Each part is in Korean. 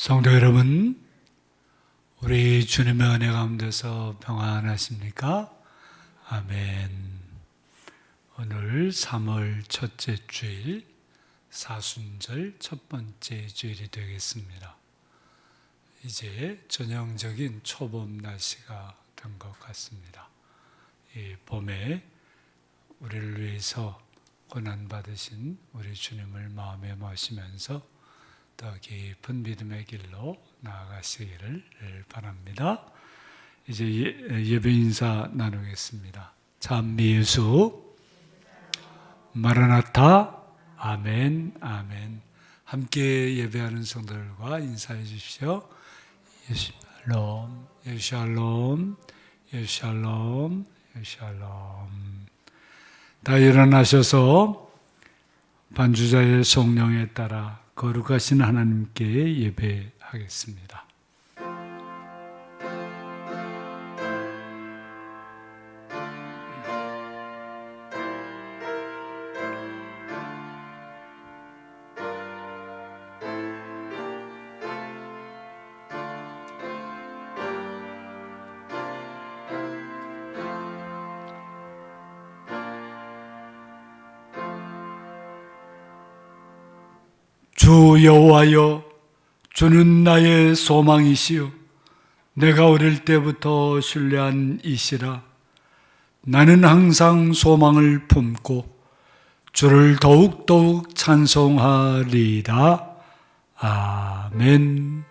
성도 여러분, 우리 주님의 은혜 가운데서 평안하십니까? 아멘. 오늘 3월 첫째 주일, 사순절 첫 번째 주일이 되겠습니다. 이제 전형적인 초봄 날씨가 된 것 같습니다. 이 봄에 우리를 위해서 고난받으신 우리 주님을 마음에 모시면서 더 깊은 믿음의 길로 나아가시기를 바랍니다. 이제 예배 인사 나누겠습니다. 찬미예수, 마라나타, 아멘, 아멘. 함께 예배하는 성도들과 인사해 주십시오. 예수샬롬, 예수샬롬, 예수샬롬, 예수샬롬. 다 일어나셔서 반주자의 성령에 따라 거룩하신 하나님께 예배하겠습니다. 주 여호와여, 주는 나의 소망이시요 내가 어릴 때부터 신뢰한 이시라. 나는 항상 소망을 품고 주를 더욱더욱 찬송하리이다. 아멘.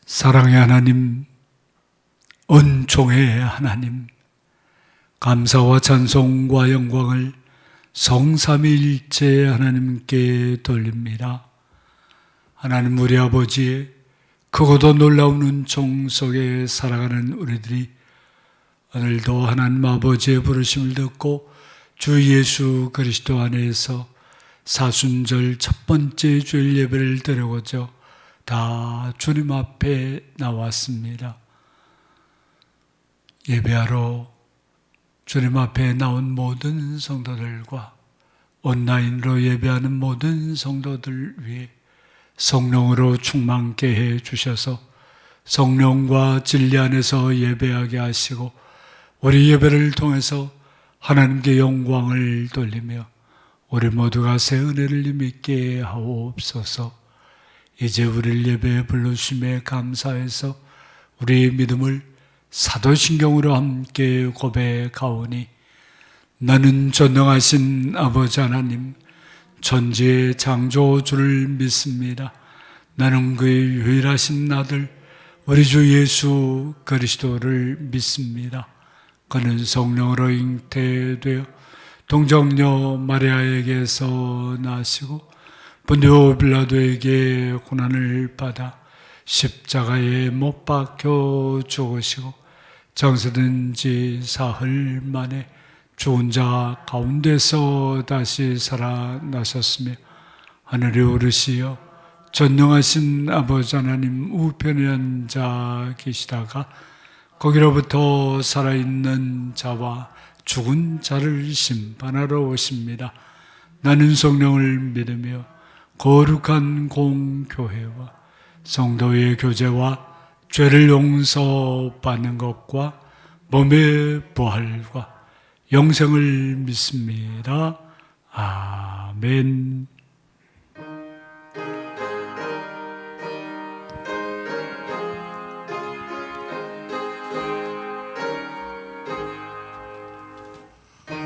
사랑의 하나님, 은총의 하나님, 감사와 찬송과 영광을 성삼위일체 하나님께 돌립니다. 하나님, 우리 아버지의 크고도 놀라운 은총 속에 살아가는 우리들이 오늘도 하나님 아버지의 부르심을 듣고 주 예수 그리스도 안에서 사순절 첫 번째 주일 예배를 드리고자 다 주님 앞에 나왔습니다. 예배하러 주님 앞에 나온 모든 성도들과 온라인으로 예배하는 모든 성도들 위해 성령으로 충만케 해 주셔서 성령과 진리 안에서 예배하게 하시고 우리 예배를 통해서 하나님께 영광을 돌리며 우리 모두가 새 은혜를 힘있게 하옵소서. 이제 우리를 예배에 불러주심에 감사해서 우리의 믿음을 사도신경으로 함께 고백하오니 나는 전능하신 아버지 하나님 천지의 창조주를 믿습니다. 나는 그의 유일하신 아들 우리 주 예수 그리스도를 믿습니다. 그는 성령으로 잉태되어 동정녀 마리아에게서 나시고 본디오 빌라도에게 고난을 받아 십자가에 못 박혀 죽으시고 장사된 지 사흘 만에 죽은 자 가운데서 다시 살아나셨으며 하늘에 오르시어 전능하신 아버지 하나님 우편에 앉아 계시다가 거기로부터 살아있는 자와 죽은 자를 심판하러 오십니다. 나는 성령을 믿으며 거룩한 공교회와 성도의 교제와 죄를 용서받는 것과 몸의 부활과 영생을 믿습니다. 아멘.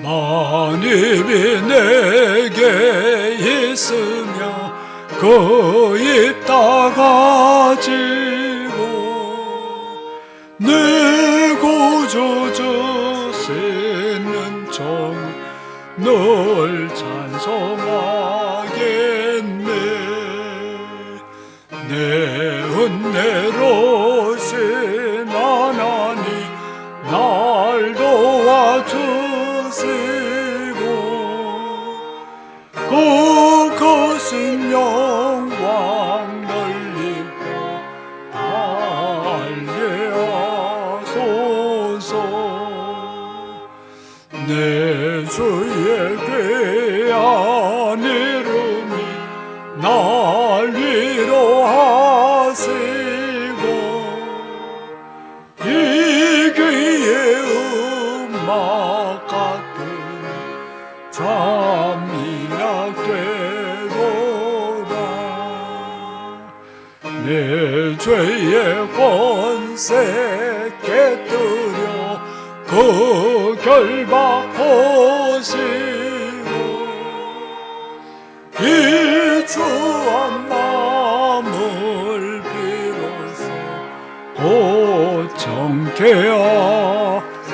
만입이 내게 있으며 그 입 다가지고 내 구주주 쓰는 종 널 찬송하겠네. 내 은혜로신 하나님 날 도와주시고 그 크신 영광 넓히고 달게 하소서. 내 주의 귀한 이름이 날 위로하시고 이 귀의 음악 같은 잠이라 깨도다 내 죄의 권세 깨뜨려 그 결박하시고 이 주한 마음을 비로소 고정케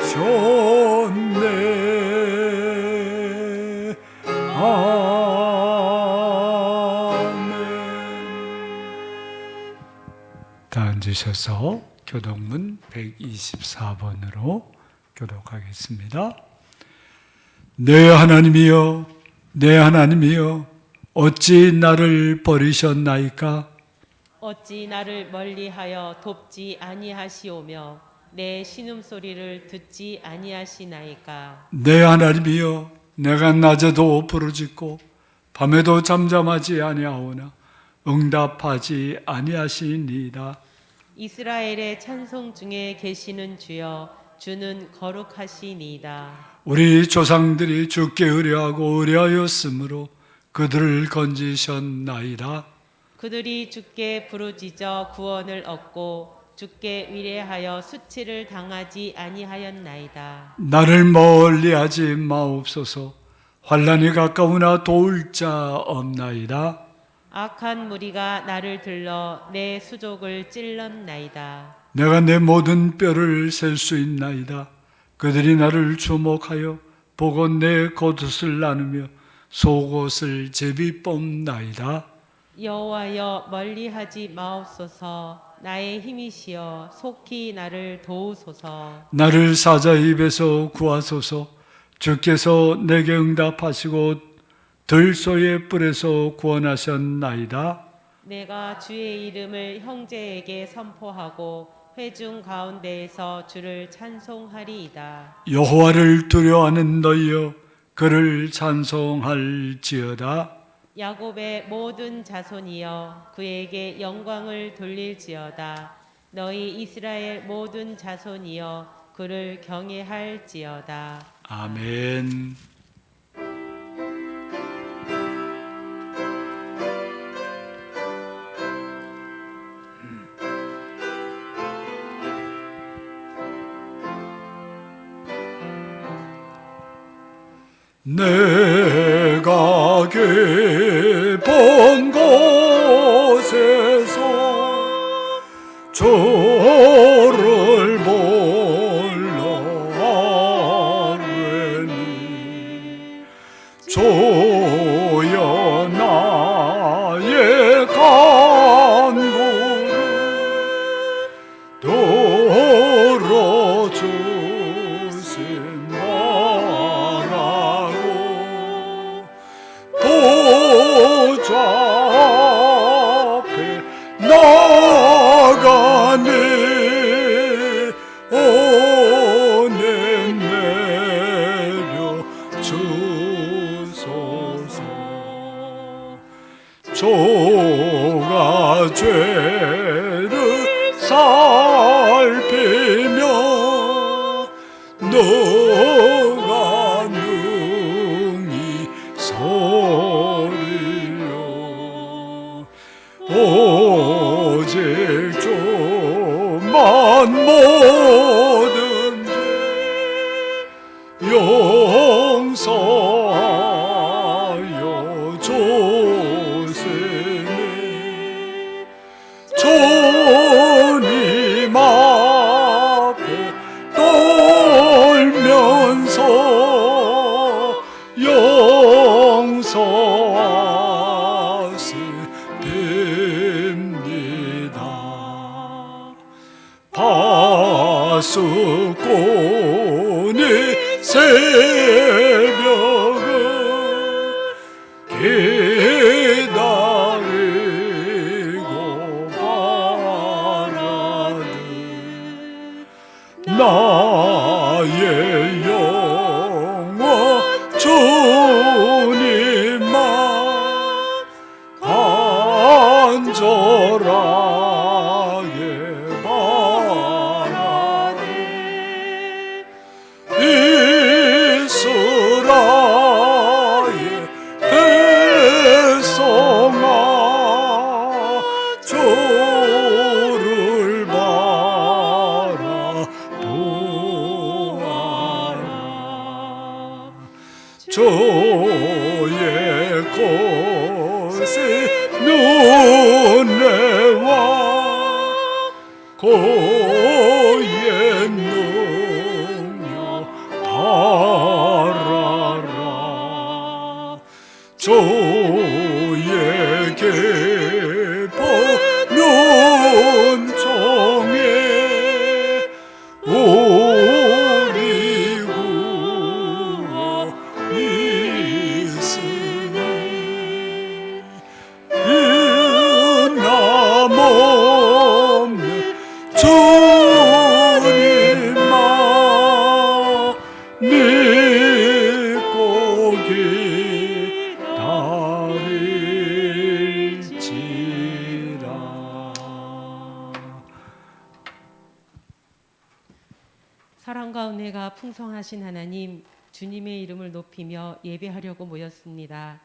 하셨네. 아멘. 다 앉으셔서 교독문 124번으로 교독하겠습니다. 내 하나님이여, 내 하나님이여, 어찌 나를 버리셨나이까? 어찌 나를 멀리하여 돕지 아니하시오며 내 신음소리를 듣지 아니하시나이까? 내 하나님이여, 내가 낮에도 부르짖고 밤에도 잠잠하지 아니하오나 응답하지 아니하시니이다. 이스라엘의 찬송 중에 계시는 주여, 주는 거룩하시니이다. 우리 조상들이 주께 의뢰하고 의뢰하였으므로 그들을 건지셨나이다. 그들이 주께 부르짖어 구원을 얻고 주께 위례하여 수치를 당하지 아니하였나이다. 나를 멀리하지 마옵소서. 환난이 가까우나 도울 자 없나이다. 악한 무리가 나를 들러 내 수족을 찔렀나이다. 내가 내 모든 뼈를 셀 수 있나이다. 그들이 나를 주목하여 보고 내 겉옷을 나누며 속옷을 제비 뽑나이다. 여호와여, 멀리하지 마옵소서. 나의 힘이시여, 속히 나를 도우소서. 나를 사자의 입에서 구하소서. 주께서 내게 응답하시고 들소의 뿔에서 구원하셨나이다. 내가 주의 이름을 형제에게 선포하고 회중 가운데에서 주를 찬송하리이다. 여호와를 두려워하는 너희여, 그를 찬송할지어다. 야곱의 모든 자손이여, 그에게 영광을 돌릴지어다. 너희 이스라엘 모든 자손이여, 그를 경외할지어다. 아멘. 내가 깊은 곳에서 주를 불러하려니 주여 나의 간구를 들어주신 보좌 앞에 나가니 오늘 내려 주소서. 주가 죄를 살피며 너가 능히 소리요 오직 주만 모든 죄 용서하여 주시니 주님 앞에 떨면서 용서하십니다. 파수꾼이 새벽을 기다리고 바라듯 나의 영혼 저의 곳에 눈에와 고의 능력 달아라 저에게 보는 종에 우리 구원 있으니 인남없는 주님만 믿고 기다릴지라. 사랑과 은혜가 풍성하신 하나님, 주님의 이름을 높이며 예배하려고 모였습니다.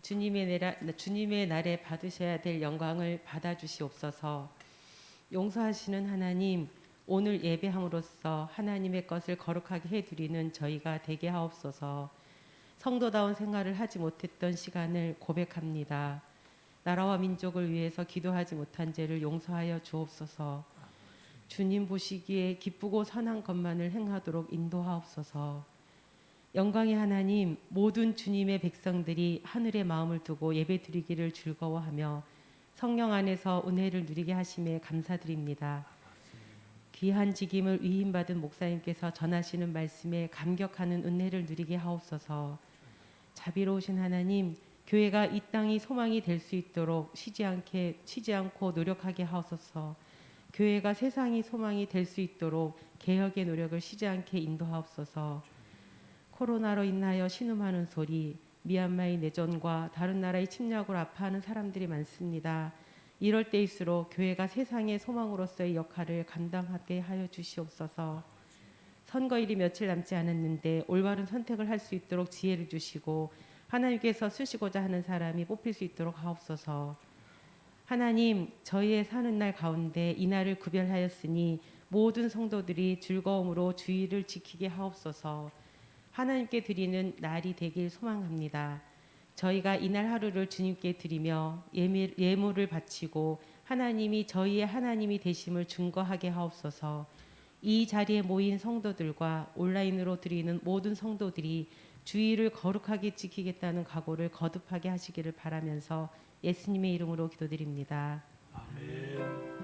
주님의 날에 받으셔야 될 영광을 받아주시옵소서. 용서하시는 하나님, 오늘 예배함으로써 하나님의 것을 거룩하게 해드리는 저희가 되게 하옵소서. 성도다운 생활을 하지 못했던 시간을 고백합니다. 나라와 민족을 위해서 기도하지 못한 죄를 용서하여 주옵소서. 주님 보시기에 기쁘고 선한 것만을 행하도록 인도하옵소서. 영광의 하나님, 모든 주님의 백성들이 하늘의 마음을 두고 예배드리기를 즐거워하며 성령 안에서 은혜를 누리게 하심에 감사드립니다. 귀한 직임을 위임받은 목사님께서 전하시는 말씀에 감격하는 은혜를 누리게 하옵소서. 자비로우신 하나님, 교회가 이 땅이 소망이 될 수 있도록 쉬지 않고 노력하게 하옵소서. 교회가 세상이 소망이 될 수 있도록 개혁의 노력을 쉬지 않게 인도하옵소서. 코로나로 인하여 신음하는 소리, 미얀마의 내전과 다른 나라의 침략으로 아파하는 사람들이 많습니다. 이럴 때일수록 교회가 세상의 소망으로서의 역할을 감당하게 하여 주시옵소서. 선거일이 며칠 남지 않았는데 올바른 선택을 할 수 있도록 지혜를 주시고 하나님께서 쓰시고자 하는 사람이 뽑힐 수 있도록 하옵소서. 하나님, 저희의 사는 날 가운데 이 날을 구별하였으니 모든 성도들이 즐거움으로 주의를 지키게 하옵소서. 하나님께 드리는 날이 되길 소망합니다. 저희가 이날 하루를 주님께 드리며 예물을 바치고 하나님이 저희의 하나님이 되심을 증거하게 하옵소서. 이 자리에 모인 성도들과 온라인으로 드리는 모든 성도들이 주의를 거룩하게 지키겠다는 각오를 거듭하게 하시기를 바라면서 예수님의 이름으로 기도드립니다. 아멘.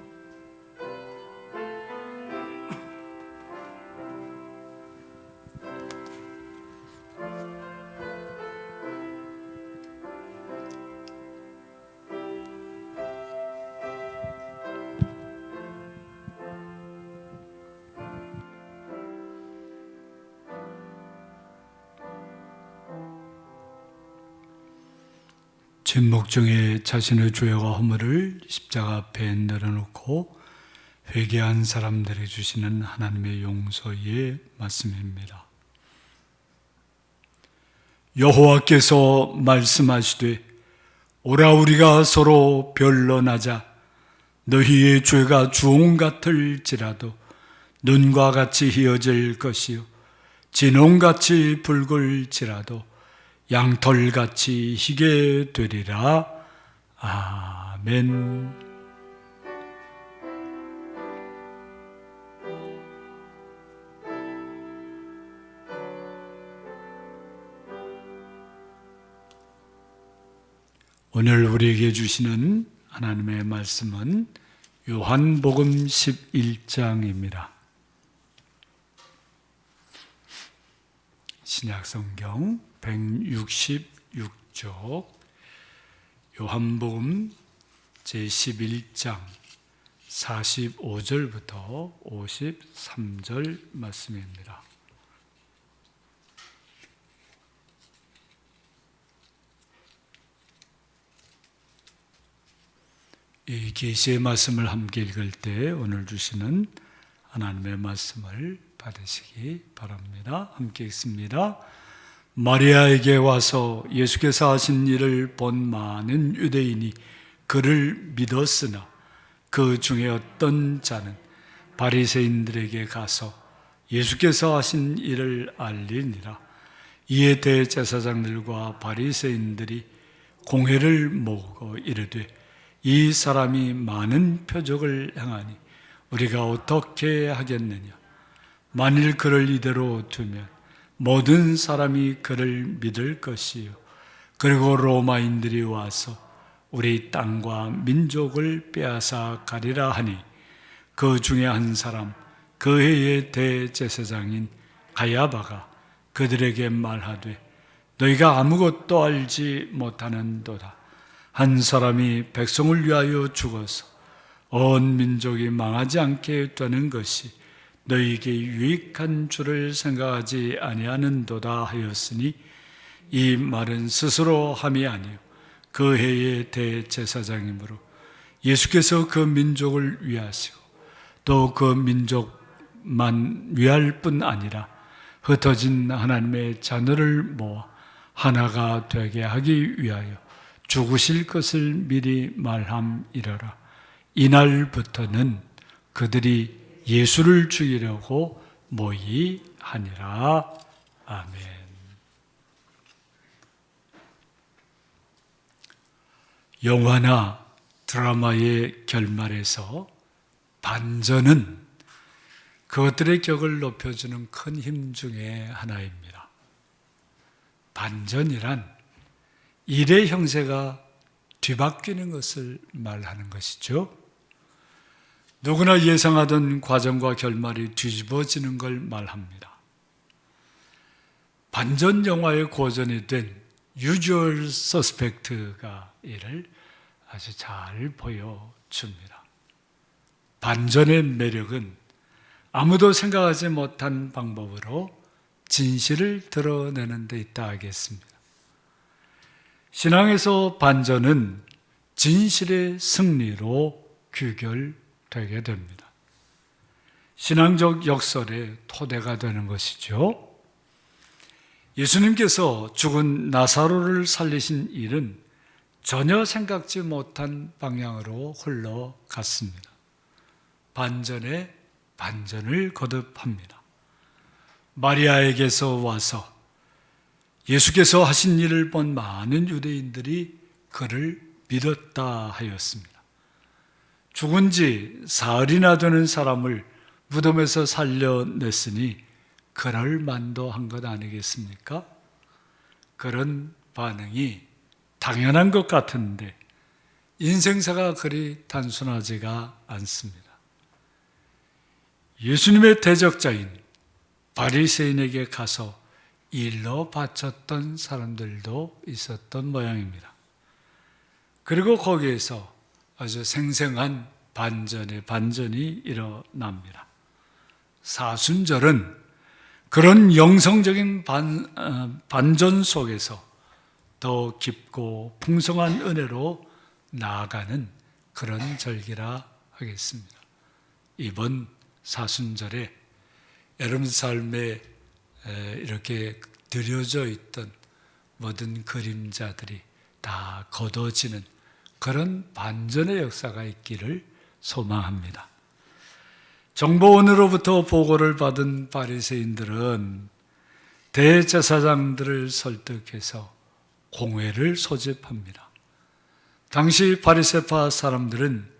침묵 중에 자신의 죄와 허물을 십자가 앞에 내려놓고 회개한 사람들에게 주시는 하나님의 용서의 말씀입니다. 여호와께서 말씀하시되 오라 우리가 서로 변론하자. 너희의 죄가 주홍 같을지라도 눈과 같이 희어질 것이요 진홍같이 붉을지라도 양털같이 희게 되리라. 아멘. 오늘 우리에게 주시는 하나님의 말씀은 요한복음 11장입니다. 신약성경 166쪽 요한복음 제11장 45절부터 53절 말씀입니다. 이 계시의 말씀을 함께 읽을 때 오늘 주시는 하나님의 말씀을 받으시기 바랍니다. 함께 읽습니다. 마리아에게 와서 예수께서 하신 일을 본 많은 유대인이 그를 믿었으나 그 중에 어떤 자는 바리새인들에게 가서 예수께서 하신 일을 알리니라. 이에 대제사장들과 바리새인들이 공회를 모으고 이르되 이 사람이 많은 표적을 행하니 우리가 어떻게 하겠느냐. 만일 그를 이대로 두면 모든 사람이 그를 믿을 것이요 그리고 로마인들이 와서 우리 땅과 민족을 빼앗아 가리라 하니 그 중에 한 사람 그 해의 대제사장인 가야바가 그들에게 말하되 너희가 아무것도 알지 못하는도다. 한 사람이 백성을 위하여 죽어서 온 민족이 망하지 않게 되는 것이 너희에게 유익한 줄을 생각하지 아니하는도다 하였으니 이 말은 스스로 함이 아니요 그 해의 대제사장이므로 예수께서 그 민족을 위하시고 또 그 민족만 위할 뿐 아니라 흩어진 하나님의 자녀를 모아 하나가 되게 하기 위하여 죽으실 것을 미리 말함이러라. 이날부터는 그들이 예수를 죽이려고 모의하니라. 아멘. 영화나 드라마의 결말에서 반전은 그것들의 격을 높여주는 큰 힘 중에 하나입니다. 반전이란 일의 형세가 뒤바뀌는 것을 말하는 것이죠. 누구나 예상하던 과정과 결말이 뒤집어지는 걸 말합니다. 반전 영화의 고전이 된 유주얼 서스펙트가 이를 아주 잘 보여줍니다. 반전의 매력은 아무도 생각하지 못한 방법으로 진실을 드러내는 데 있다 하겠습니다. 신앙에서 반전은 진실의 승리로 귀결되게 됩니다. 신앙적 역설의 토대가 되는 것이죠. 예수님께서 죽은 나사로를 살리신 일은 전혀 생각지 못한 방향으로 흘러갔습니다. 반전에 반전을 거듭합니다. 마리아에게서 와서 예수께서 하신 일을 본 많은 유대인들이 그를 믿었다 하였습니다. 죽은 지 사흘이나 되는 사람을 무덤에서 살려냈으니 그럴 만도 한 것 아니겠습니까? 그런 반응이 당연한 것 같은데 인생사가 그리 단순하지가 않습니다. 예수님의 대적자인 바리새인에게 가서 일러 바쳤던 사람들도 있었던 모양입니다. 그리고 거기에서 아주 생생한 반전의 반전이 일어납니다. 사순절은 그런 영성적인 반전 속에서 더 깊고 풍성한 은혜로 나아가는 그런 절기라 하겠습니다. 이번 사순절에 여러분 삶에 이렇게 들여져 있던 모든 그림자들이 다 걷어지는 그런 반전의 역사가 있기를 소망합니다. 정보원으로부터 보고를 받은 바리새인들은 대제사장들을 설득해서 공회를 소집합니다. 당시 바리새파 사람들은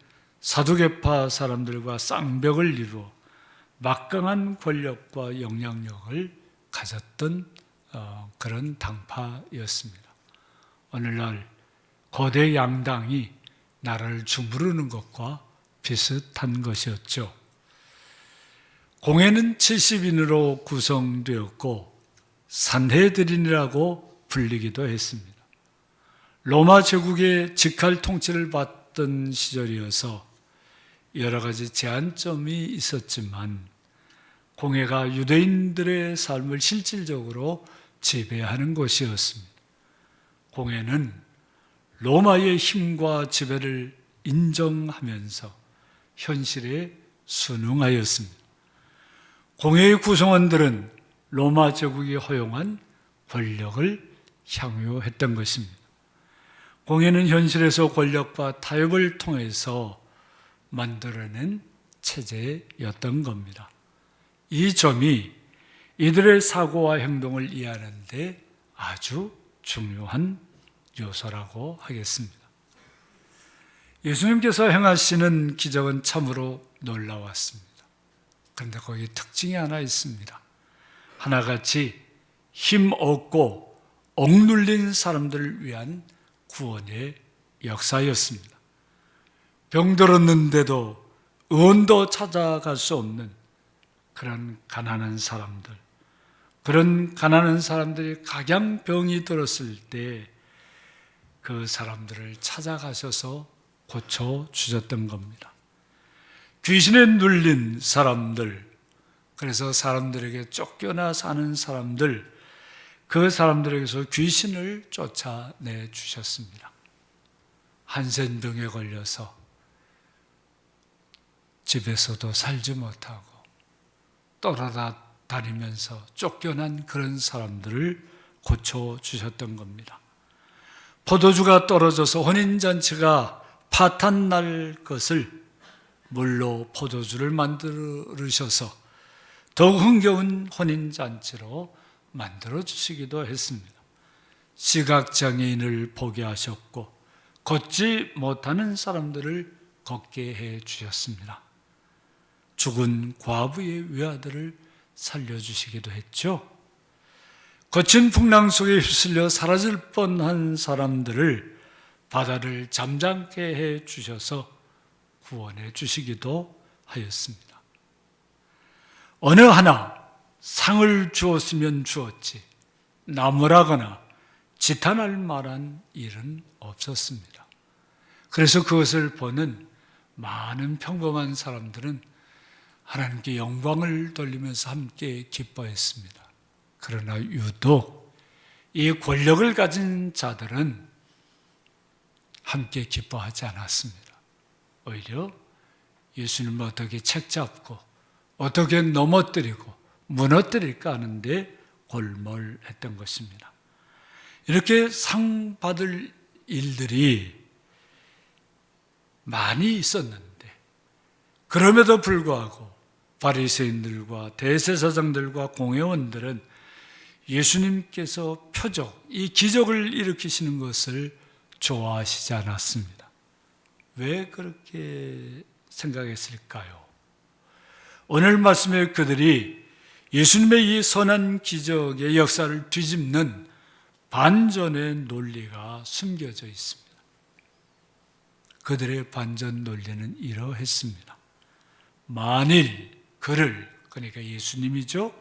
사두개파 사람들과 쌍벽을 이루어 막강한 권력과 영향력을 가졌던 그런 당파였습니다. 오늘날 거대 양당이 나라를 주무르는 것과 비슷한 것이었죠. 공회는 70인으로 구성되었고 산헤드린이라고 불리기도 했습니다. 로마 제국의 직할 통치를 받던 시절이어서 여러 가지 제한점이 있었지만 공회가 유대인들의 삶을 실질적으로 지배하는 것이었습니다. 공회는 로마의 힘과 지배를 인정하면서 현실에 순응하였습니다. 공회의 구성원들은 로마 제국이 허용한 권력을 향유했던 것입니다. 공회는 현실에서 권력과 타협을 통해서 만들어낸 체제였던 겁니다. 이 점이 이들의 사고와 행동을 이해하는 데 아주 중요한 요소라고 하겠습니다. 예수님께서 행하시는 기적은 참으로 놀라웠습니다. 그런데 거기 특징이 하나 있습니다. 하나같이 힘 없고 억눌린 사람들을 위한 구원의 역사였습니다. 병들었는데도 의원도 찾아갈 수 없는 그런 가난한 사람들, 그런 가난한 사람들이 각양병이 들었을 때 그 사람들을 찾아가셔서 고쳐주셨던 겁니다. 귀신에 눌린 사람들, 그래서 사람들에게 쫓겨나 사는 사람들, 그 사람들에게서 귀신을 쫓아내 주셨습니다. 한센병에 걸려서 집에서도 살지 못하고 떠나다니면서 쫓겨난 그런 사람들을 고쳐주셨던 겁니다. 포도주가 떨어져서 혼인잔치가 파탄날 것을 물로 포도주를 만들으셔서 더욱 흥겨운 혼인잔치로 만들어주시기도 했습니다. 시각장애인을 보게 하셨고 걷지 못하는 사람들을 걷게 해주셨습니다. 죽은 과부의 외아들을 살려주시기도 했죠. 거친 풍랑 속에 휩쓸려 사라질 뻔한 사람들을 바다를 잠잠케 해주셔서 구원해 주시기도 하였습니다. 어느 하나 상을 주었으면 주었지 나무라거나 지탄할 만한 일은 없었습니다. 그래서 그것을 보는 많은 평범한 사람들은 하나님께 영광을 돌리면서 함께 기뻐했습니다. 그러나 유독 이 권력을 가진 자들은 함께 기뻐하지 않았습니다. 오히려 예수님을 어떻게 책잡고 어떻게 넘어뜨리고 무너뜨릴까 하는데 골몰했던 것입니다. 이렇게 상 받을 일들이 많이 있었는데 그럼에도 불구하고 바리새인들과 대제사장들과 공회원들은 예수님께서 표적, 이 기적을 일으키시는 것을 좋아하시지 않았습니다. 왜 그렇게 생각했을까요? 오늘 말씀에 그들이 예수님의 이 선한 기적의 역사를 뒤집는 반전의 논리가 숨겨져 있습니다. 그들의 반전 논리는 이러했습니다. 만일 그를, 그러니까 예수님이죠,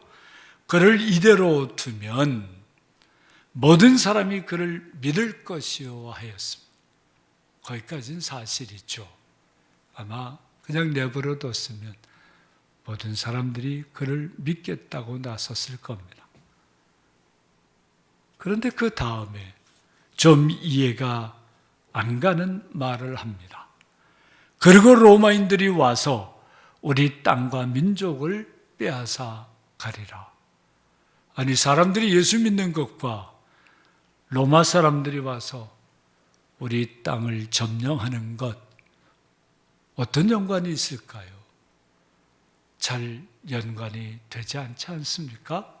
그를 이대로 두면 모든 사람이 그를 믿을 것이요 하였습니다. 거기까지는 사실이죠. 아마 그냥 내버려 뒀으면 모든 사람들이 그를 믿겠다고 나섰을 겁니다. 그런데 그 다음에 좀 이해가 안 가는 말을 합니다. 그리고 로마인들이 와서 우리 땅과 민족을 빼앗아 가리라. 아니, 사람들이 예수 믿는 것과 로마 사람들이 와서 우리 땅을 점령하는 것, 어떤 연관이 있을까요? 잘 연관이 되지 않지 않습니까?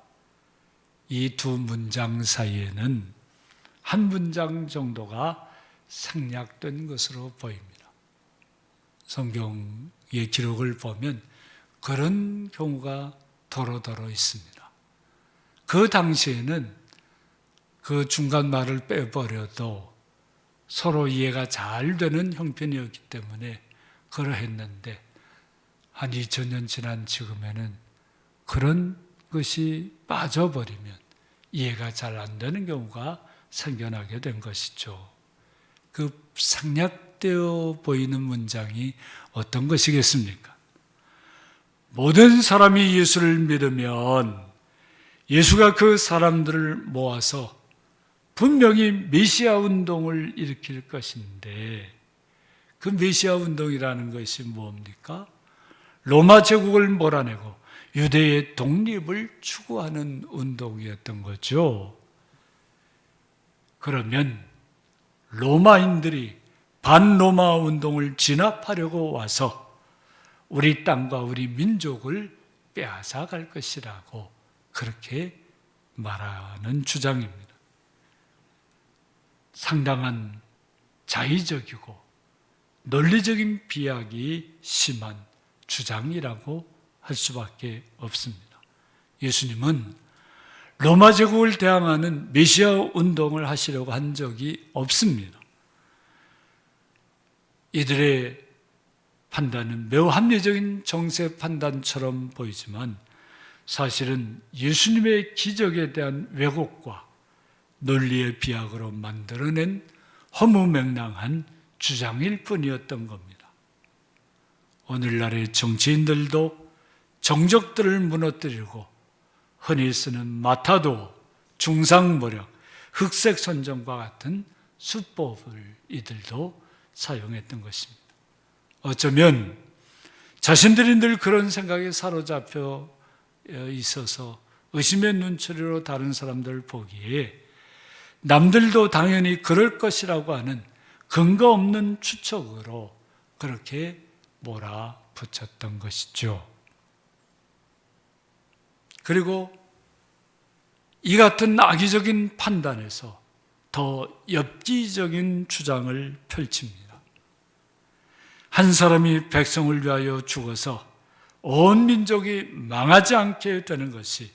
이 두 문장 사이에는 한 문장 정도가 생략된 것으로 보입니다. 성경의 기록을 보면 그런 경우가 더러더러 있습니다. 그 당시에는 그 중간 말을 빼버려도 서로 이해가 잘 되는 형편이었기 때문에 그러했는데 한 2000년 지난 지금에는 그런 것이 빠져버리면 이해가 잘 안 되는 경우가 생겨나게 된 것이죠. 그 생략되어 보이는 문장이 어떤 것이겠습니까? 모든 사람이 예수를 믿으면 예수가 그 사람들을 모아서 분명히 메시아 운동을 일으킬 것인데 그 메시아 운동이라는 것이 뭡니까? 로마 제국을 몰아내고 유대의 독립을 추구하는 운동이었던 거죠. 그러면 로마인들이 반로마 운동을 진압하려고 와서 우리 땅과 우리 민족을 빼앗아 갈 것이라고 그렇게 말하는 주장입니다. 상당한 자의적이고 논리적인 비약이 심한 주장이라고 할 수밖에 없습니다. 예수님은 로마 제국을 대항하는 메시아 운동을 하시려고 한 적이 없습니다. 이들의 판단은 매우 합리적인 정세 판단처럼 보이지만 사실은 예수님의 기적에 대한 왜곡과 논리의 비약으로 만들어낸 허무맹랑한 주장일 뿐이었던 겁니다. 오늘날의 정치인들도 정적들을 무너뜨리고 흔히 쓰는 마타도, 중상모략, 흑색선전과 같은 수법을 이들도 사용했던 것입니다. 어쩌면 자신들이 늘 그런 생각에 사로잡혀 있어서 의심의 눈초리로 다른 사람들을 보기에 남들도 당연히 그럴 것이라고 하는 근거 없는 추측으로 그렇게 몰아붙였던 것이죠. 그리고 이 같은 악의적인 판단에서 더 엽기적인 주장을 펼칩니다. 한 사람이 백성을 위하여 죽어서 온 민족이 망하지 않게 되는 것이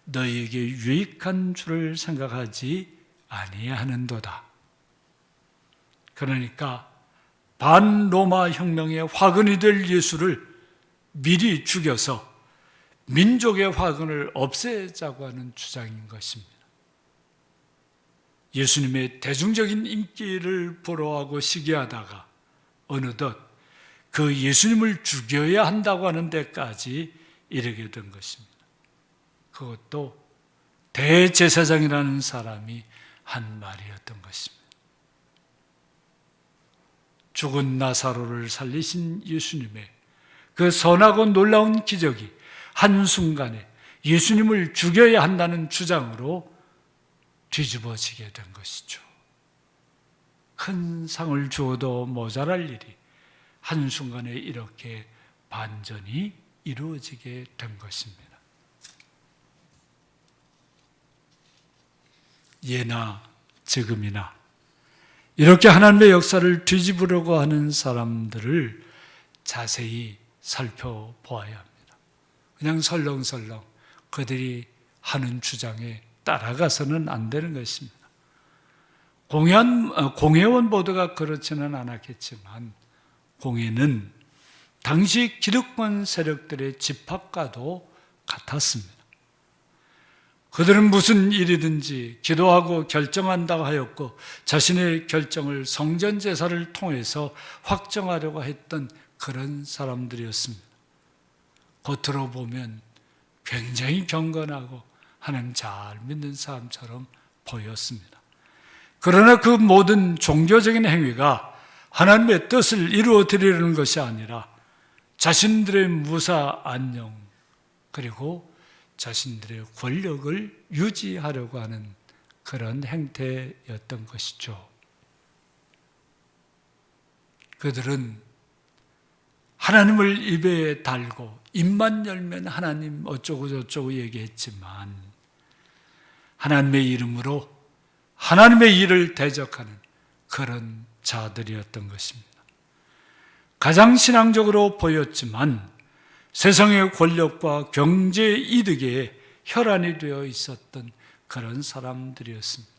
너희에게 유익한 줄을 생각하지 아니하는도다. 그러니까 반로마 혁명의 화근이 될 예수를 미리 죽여서 민족의 화근을 없애자고 하는 주장인 것입니다. 예수님의 대중적인 인기를 부러워하고 시기하다가 어느덧 그 예수님을 죽여야 한다고 하는 데까지 이르게 된 것입니다. 그것도 대제사장이라는 사람이 한 말이었던 것입니다. 죽은 나사로를 살리신 예수님의 그 선하고 놀라운 기적이 한순간에 예수님을 죽여야 한다는 주장으로 뒤집어지게 된 것이죠. 큰 상을 주어도 모자랄 일이 한순간에 이렇게 반전이 이루어지게 된 것입니다. 예나 지금이나 이렇게 하나님의 역사를 뒤집으려고 하는 사람들을 자세히 살펴보아야 합니다. 그냥 설렁설렁 그들이 하는 주장에 따라가서는 안 되는 것입니다. 공회원 모두가 그렇지는 않았겠지만 공회는 당시 기득권 세력들의 집합과도 같았습니다. 그들은 무슨 일이든지 기도하고 결정한다고 하였고 자신의 결정을 성전 제사를 통해서 확정하려고 했던 그런 사람들이었습니다. 겉으로 보면 굉장히 경건하고 하나님 잘 믿는 사람처럼 보였습니다. 그러나 그 모든 종교적인 행위가 하나님의 뜻을 이루어드리려는 것이 아니라 자신들의 무사 안녕 그리고 자신들의 권력을 유지하려고 하는 그런 행태였던 것이죠. 그들은 하나님을 입에 달고 입만 열면 하나님 어쩌고 저쩌고 얘기했지만 하나님의 이름으로 하나님의 일을 대적하는 그런 자들이었던 것입니다. 가장 신앙적으로 보였지만 세상의 권력과 경제 이득에 혈안이 되어 있었던 그런 사람들이었습니다.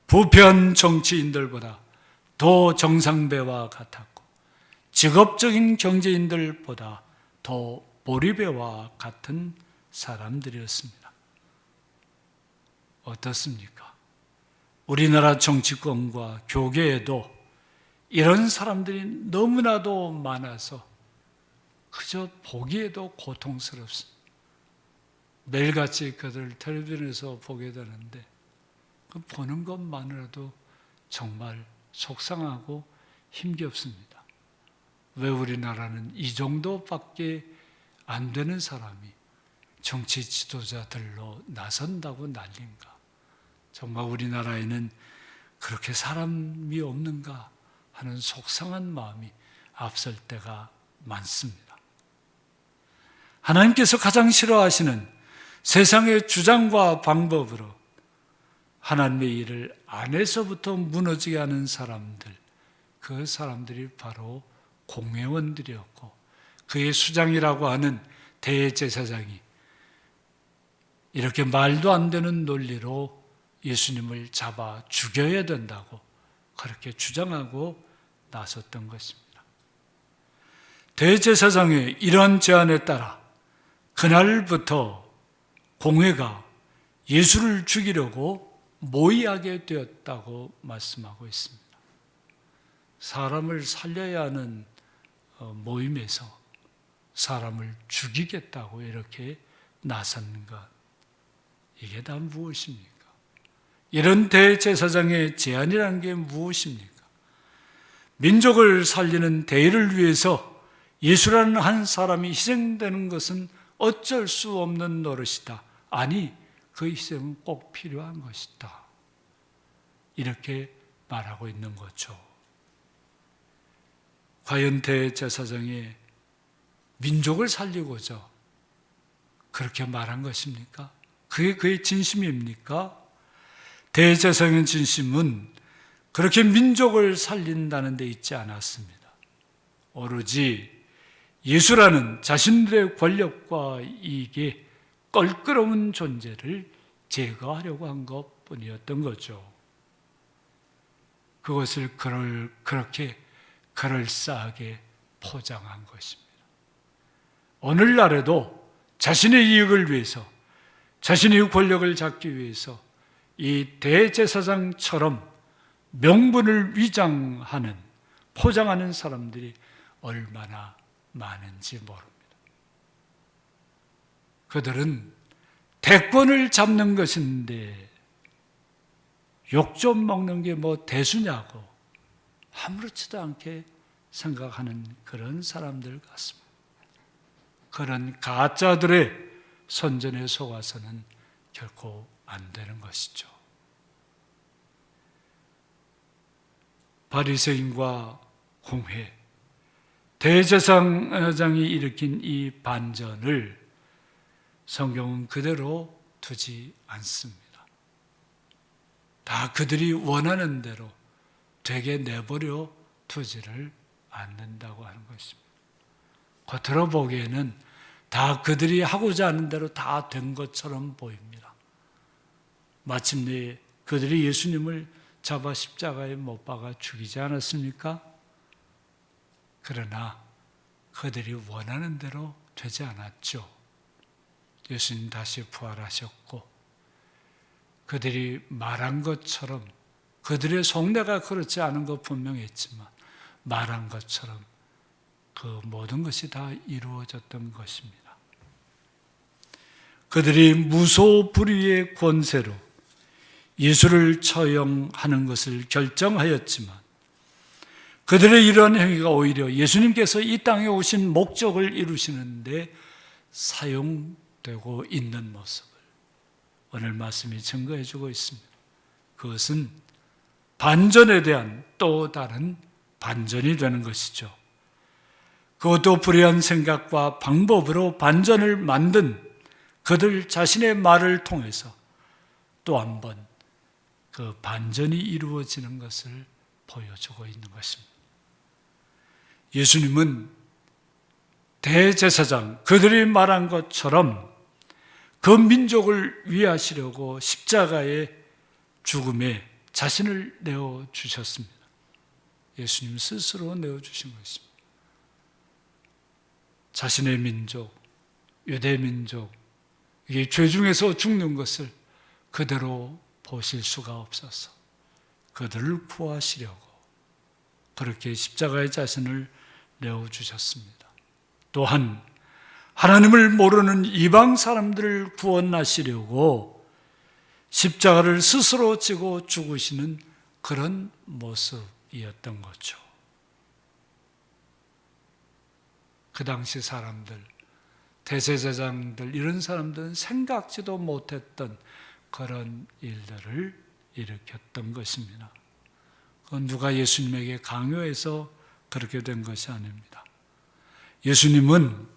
부패한 정치인들보다 더 정상배와 같았고 직업적인 경제인들보다 더 보리배와 같은 사람들이었습니다. 어떻습니까? 우리나라 정치권과 교계에도 이런 사람들이 너무나도 많아서 그저 보기에도 고통스럽습니다. 매일같이 그들 텔레비전에서 보게 되는데 그 보는 것만으로도 정말 속상하고 힘겹습니다. 왜 우리나라는 이 정도밖에 안 되는 사람이 정치 지도자들로 나선다고 난린가? 정말 우리나라에는 그렇게 사람이 없는가 하는 속상한 마음이 앞설 때가 많습니다. 하나님께서 가장 싫어하시는 세상의 주장과 방법으로 하나님의 일을 안에서부터 무너지게 하는 사람들, 그 사람들이 바로 공회원들이었고, 그의 수장이라고 하는 대제사장이 이렇게 말도 안 되는 논리로 예수님을 잡아 죽여야 된다고 그렇게 주장하고 나섰던 것입니다. 대제사장의 이런 제안에 따라 그날부터 공회가 예수를 죽이려고 모의하게 되었다고 말씀하고 있습니다. 사람을 살려야 하는 모임에서 사람을 죽이겠다고 이렇게 나선 것, 이게 다 무엇입니까? 이런 대제사장의 제안이라는 게 무엇입니까? 민족을 살리는 대의를 위해서 예수라는 한 사람이 희생되는 것은 어쩔 수 없는 노릇이다. 아니, 그 희생은 꼭 필요한 것이다. 이렇게 말하고 있는 거죠. 과연 대제사장이 민족을 살리고자 그렇게 말한 것입니까? 그게 그의 진심입니까? 대제사장의 진심은 그렇게 민족을 살린다는 데 있지 않았습니다. 오로지 예수라는 자신들의 권력과 이익에 껄끄러운 존재를 제거하려고 한 것뿐이었던 거죠. 그것을 그렇게 그럴싸하게 포장한 것입니다. 오늘날에도 자신의 이익을 위해서, 자신의 권력을 잡기 위해서 이 대제사장처럼 명분을 위장하는, 포장하는 사람들이 얼마나 많은지 모릅니다. 그들은 대권을 잡는 것인데 욕 좀 먹는 게 뭐 대수냐고 아무렇지도 않게 생각하는 그런 사람들 같습니다. 그런 가짜들의 선전에 속아서는 결코 안 되는 것이죠. 바리새인과 공회, 대제사장이 일으킨 이 반전을 성경은 그대로 두지 않습니다. 다 그들이 원하는 대로 되게 내버려 두지를 않는다고 하는 것입니다. 겉으로 보기에는 다 그들이 하고자 하는 대로 다 된 것처럼 보입니다. 마침내 그들이 예수님을 잡아 십자가에 못 박아 죽이지 않았습니까? 그러나 그들이 원하는 대로 되지 않았죠. 예수님 다시 부활하셨고 그들이 말한 것처럼, 그들의 속내가 그렇지 않은 것 분명했지만 말한 것처럼 그 모든 것이 다 이루어졌던 것입니다. 그들이 무소불위의 권세로 예수를 처형하는 것을 결정하였지만 그들의 이러한 행위가 오히려 예수님께서 이 땅에 오신 목적을 이루시는데 사용되고 있는 모습을 오늘 말씀이 증거해 주고 있습니다. 그것은 반전에 대한 또 다른 반전이 되는 것이죠. 그것도 불의한 생각과 방법으로 반전을 만든 그들 자신의 말을 통해서 또 한 번 그 반전이 이루어지는 것을 보여주고 있는 것입니다. 예수님은 대제사장, 그들이 말한 것처럼 그 민족을 위하시려고 십자가의 죽음에 자신을 내어주셨습니다. 예수님 스스로 내어주신 것입니다. 자신의 민족, 유대 민족, 이 죄 중에서 죽는 것을 그대로 보실 수가 없어서 그들을 구하시려고 그렇게 십자가의 자신을 내어주셨습니다. 또한 하나님을 모르는 이방 사람들을 구원하시려고 십자가를 스스로 지고 죽으시는 그런 모습이었던 거죠. 그 당시 사람들, 대제사장들, 이런 사람들은 생각지도 못했던 그런 일들을 일으켰던 것입니다. 그건 누가 예수님에게 강요해서 그렇게 된 것이 아닙니다. 예수님은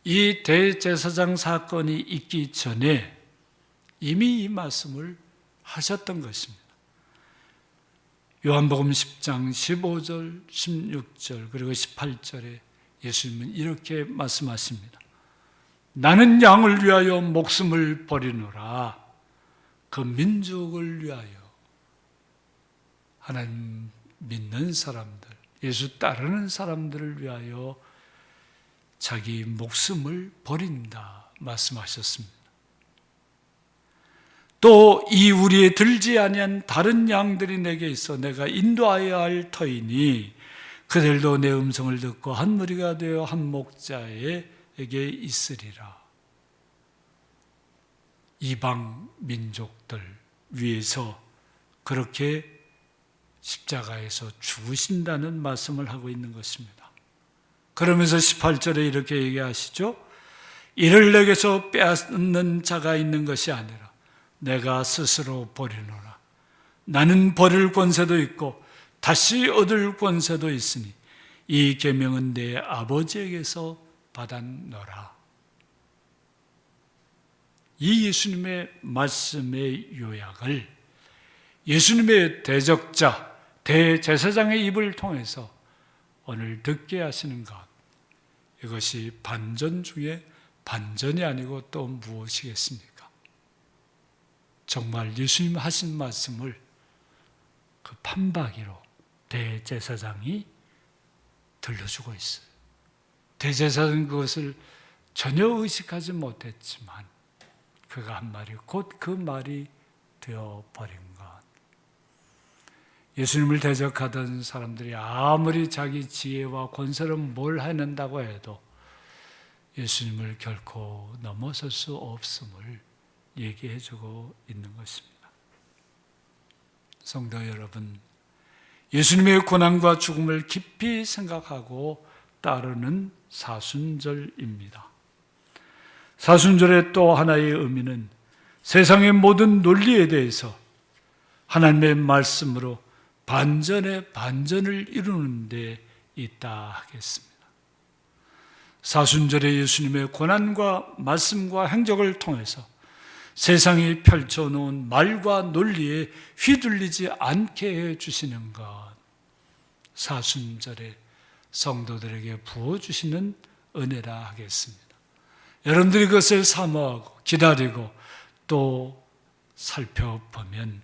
이 대제사장 사건이 있기 전에 이미 이 말씀을 하셨던 것입니다. 요한복음 10장 15절, 16절 그리고 18절에 예수님은 이렇게 말씀하십니다. 나는 양을 위하여 목숨을 버리노라. 그 민족을 위하여. 하나님 믿는 사람들, 예수 따르는 사람들을 위하여 자기 목숨을 버린다 말씀하셨습니다. 또 이 우리에 들지 아니한 다른 양들이 내게 있어 내가 인도하여야 할 터이니 그들도 내 음성을 듣고 한 무리가 되어 한 목자에게 있으리라. 이방 민족들 위해서 그렇게 십자가에서 죽으신다는 말씀을 하고 있는 것입니다. 그러면서 18절에 이렇게 얘기하시죠. 이를 내게서 빼앗는 자가 있는 것이 아니라 내가 스스로 버리노라. 나는 버릴 권세도 있고 다시 얻을 권세도 있으니 이 계명은 내 아버지에게서 받았노라. 이 예수님의 말씀의 요약을 예수님의 대적자, 대제사장의 입을 통해서 오늘 듣게 하시는 것, 이것이 반전 중에 반전이 아니고 또 무엇이겠습니까? 정말 예수님 하신 말씀을 그 판박이로 대제사장이 들려주고 있어요. 대제사장은 그것을 전혀 의식하지 못했지만 그가 한 말이 곧 그 말이 되어버린 것. 예수님을 대적하던 사람들이 아무리 자기 지혜와 권세로 뭘 해낸다고 해도 예수님을 결코 넘어설 수 없음을 얘기해주고 있는 것입니다. 성도 여러분, 예수님의 고난과 죽음을 깊이 생각하고 따르는 사순절입니다. 사순절의 또 하나의 의미는 세상의 모든 논리에 대해서 하나님의 말씀으로 반전의 반전을 이루는 데 있다 하겠습니다. 사순절에 예수님의 고난과 말씀과 행적을 통해서 세상이 펼쳐놓은 말과 논리에 휘둘리지 않게 해주시는 것, 사순절에 성도들에게 부어주시는 은혜라 하겠습니다. 여러분들이 그것을 사모하고 기다리고 또 살펴보면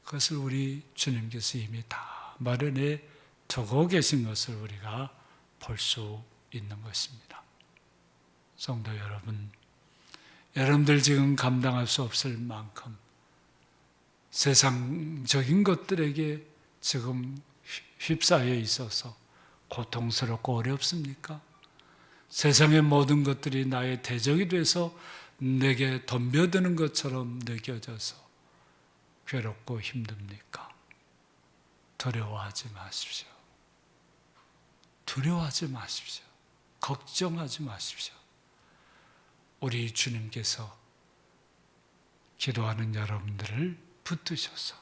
그것을 우리 주님께서 이미 다 마련해 두고 계신 것을 우리가 볼 수 있는 것입니다. 성도 여러분, 여러분들 지금 감당할 수 없을 만큼 세상적인 것들에게 지금 휩싸여 있어서 고통스럽고 어렵습니까? 세상의 모든 것들이 나의 대적이 돼서 내게 덤벼드는 것처럼 느껴져서 괴롭고 힘듭니까? 두려워하지 마십시오. 두려워하지 마십시오. 걱정하지 마십시오. 우리 주님께서 기도하는 여러분들을 붙드셔서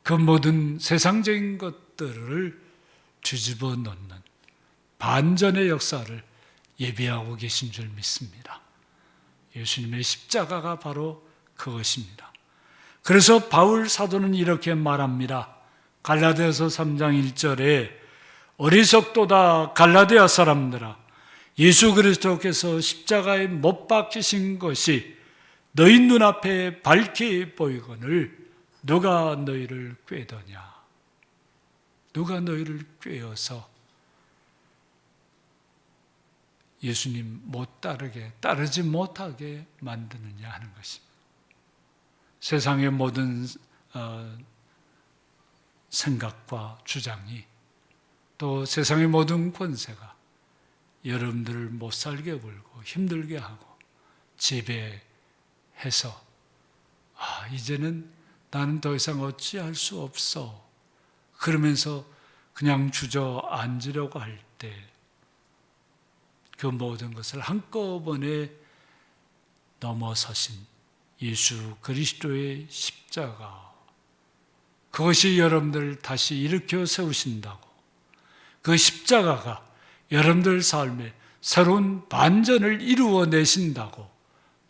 그 모든 세상적인 것들을 뒤집어 놓는 반전의 역사를 예비하고 계신 줄 믿습니다. 예수님의 십자가가 바로 그것입니다. 그래서 바울 사도는 이렇게 말합니다. 갈라디아서 3장 1절에 어리석도다 갈라디아 사람들아, 예수 그리스도께서 십자가에 못 박히신 것이 너희 눈앞에 밝히 보이거늘 누가 너희를 꾀더냐? 누가 너희를 꾀어서 예수님 못 따르지 못하게 만드느냐 하는 것입니다. 세상의 모든 생각과 주장이 또 세상의 모든 권세가 여러분들을 못 살게 굴고 힘들게 하고 지배해서 이제는 나는 더 이상 어찌할 수 없어 그러면서 그냥 주저앉으려고 할 때 그 모든 것을 한꺼번에 넘어서신 예수 그리스도의 십자가, 그것이 여러분들 다시 일으켜 세우신다고, 그 십자가가 여러분들 삶에 새로운 반전을 이루어내신다고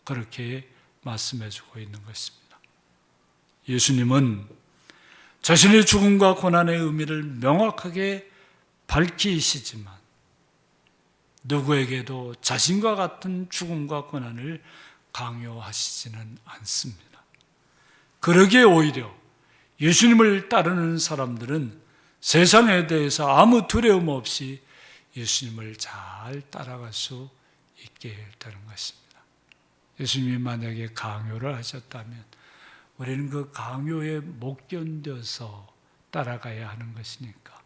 그렇게 말씀해주고 있는 것입니다. 예수님은 자신의 죽음과 고난의 의미를 명확하게 밝히시지만 누구에게도 자신과 같은 죽음과 고난을 강요하시지는 않습니다. 그러기에 오히려 예수님을 따르는 사람들은 세상에 대해서 아무 두려움 없이 예수님을 잘 따라갈 수 있게 되는 것입니다. 예수님이 만약에 강요를 하셨다면 우리는 그 강요에 못 견뎌서 따라가야 하는 것이니까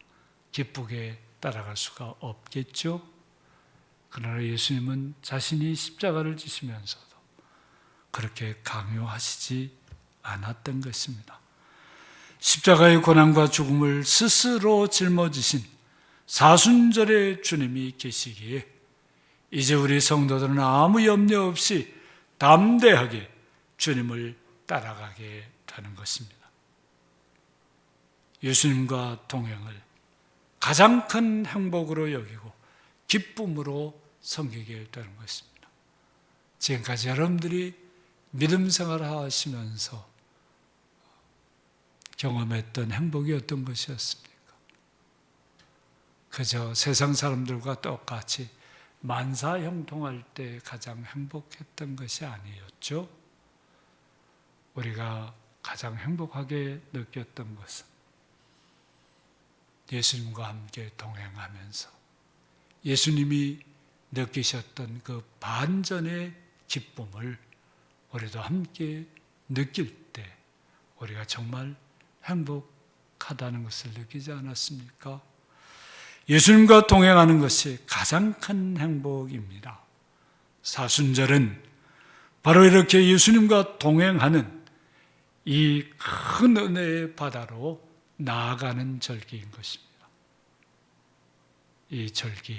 기쁘게 따라갈 수가 없겠죠. 그러나 예수님은 자신이 십자가를 지시면서도 그렇게 강요하시지 않았던 것입니다. 십자가의 고난과 죽음을 스스로 짊어지신 사순절의 주님이 계시기에 이제 우리 성도들은 아무 염려 없이 담대하게 주님을 따라가게 되는 것입니다. 예수님과 동행을 가장 큰 행복으로 여기고 기쁨으로 섬기게 되는 것입니다. 지금까지 여러분들이 믿음 생활을 하시면서 경험했던 행복이 어떤 것이었습니까? 그저 세상 사람들과 똑같이 만사형통할 때 가장 행복했던 것이 아니었죠. 우리가 가장 행복하게 느꼈던 것은 예수님과 함께 동행하면서 예수님이 느끼셨던 그 반전의 기쁨을 우리도 함께 느낄 때 우리가 정말 행복하다는 것을 느끼지 않았습니까? 예수님과 동행하는 것이 가장 큰 행복입니다. 사순절은 바로 이렇게 예수님과 동행하는 이 큰 은혜의 바다로 나아가는 절기인 것입니다. 이 절기에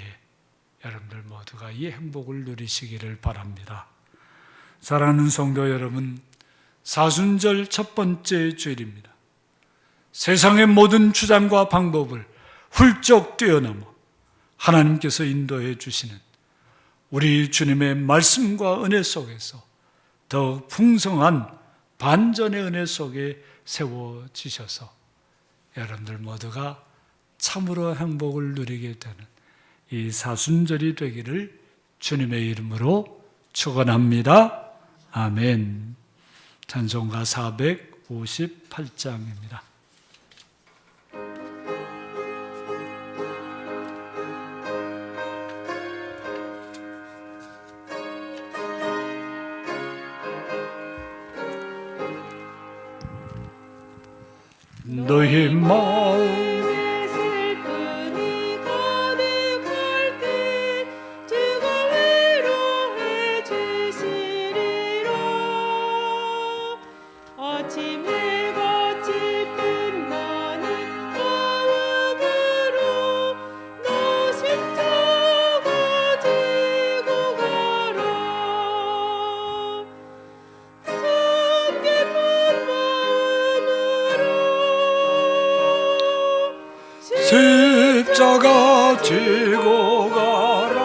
여러분들 모두가 이 행복을 누리시기를 바랍니다. 사랑하는 성도 여러분, 사순절 첫 번째 주일입니다. 세상의 모든 주장과 방법을 훌쩍 뛰어넘어 하나님께서 인도해 주시는 우리 주님의 말씀과 은혜 속에서 더욱 풍성한 반전의 은혜 속에 세워지셔서 여러분들 모두가 참으로 행복을 누리게 되는 이 사순절이 되기를 주님의 이름으로 축원합니다. 아멘. 찬송가 458장입니다. 너희 마음에 슬픔이 가득할 때 주가 위로해 주시리라. 아침 해가 질 빛나는 마음으로 너 십자가 지고 가라. 참 기쁜 십자가 지고 가라.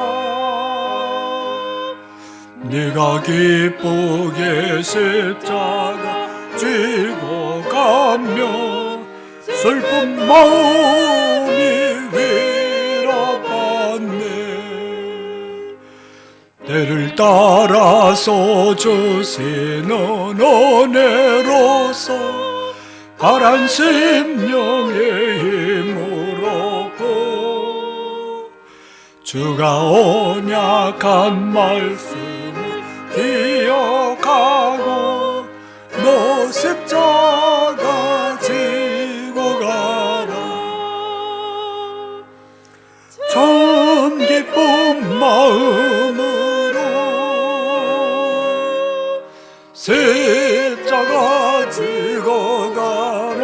네가 기쁘게 십자가 지고 가며 슬픈 마음이 위로받네. 때를 따라서 주시는 은혜로서 가란 심령의 힘을 얻고 주가 언약한 말씀을 기억하고 너 십자가 지고 가라. 참 기쁜 마음으로 십자가 지고 가라.